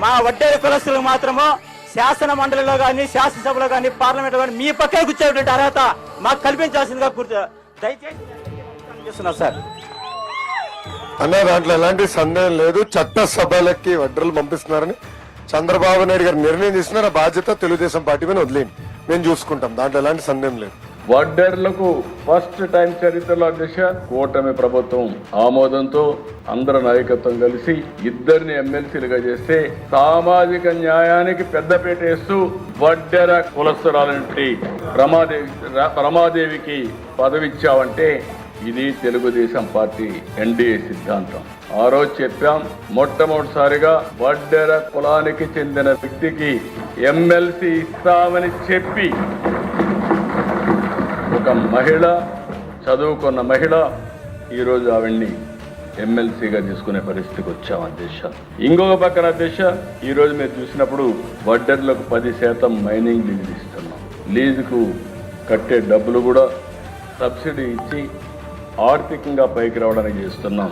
మా వడ్డేరు కులస్తులకు మాత్రము శాసన మండలిలో కానీ శాసనసభలో కానీ పార్లమెంట్ కానీ మీ పక్కన కూర్చోటువంటి అర్హత మాకు కల్పించాల్సిందిగా దయచేసి చేస్తున్నా సార్ అన్న. దాంట్లో ఎలాంటి సందేహం లేదు. చట్టసభలకి వడ్డర్లు పంపిస్తున్నారని చంద్రబాబు నాయుడు గారు నిర్ణయం తీసుకున్నారు. ఆ బాధ్యత తెలుగుదేశం పార్టీ మీద వదిలేండి, మేము చూసుకుంటాం. దాంట్లో ఎలాంటి సందేహం లేదు. వడ్డర్లకు ఫస్ట్ టైం చరిత్రలో దిశ కూటమి ప్రభుత్వం ఆమోదంతో అందరి నాయకత్వం కలిసి ఇద్దరిని ఎమ్మెల్సీలుగా చేస్తే సామాజిక న్యాయానికి పెద్దపీట వేస్తూ వడ్డెర కులస్తురాలంటి రమాదేవికి పదవిచ్చావంటే ఇది తెలుగుదేశం పార్టీ ఎన్డీఏ సిద్ధాంతం. ఆ రోజు చెప్పాం, మొట్టమొదటిసారిగా వడ్డెర కులానికి చెందిన వ్యక్తికి ఎమ్మెల్సీ ఇస్తామని చెప్పి ఒక మహిళ, చదువుకున్న మహిళ, ఈరోజు ఆవిడ్ని ఎమ్మెల్సీగా తీసుకునే పరిస్థితికి వచ్చాం అధ్యక్ష. ఇంకొక పక్కన అధ్యక్ష, ఈరోజు మీరు చూసినప్పుడు వడ్డర్లకు 10% మైనింగ్ లీజు ఇస్తున్నాం. లీజుకు కట్టే డబ్బులు కూడా సబ్సిడీ ఇచ్చి ఆర్థికంగా పైకి రావడానికి చేస్తున్నాం.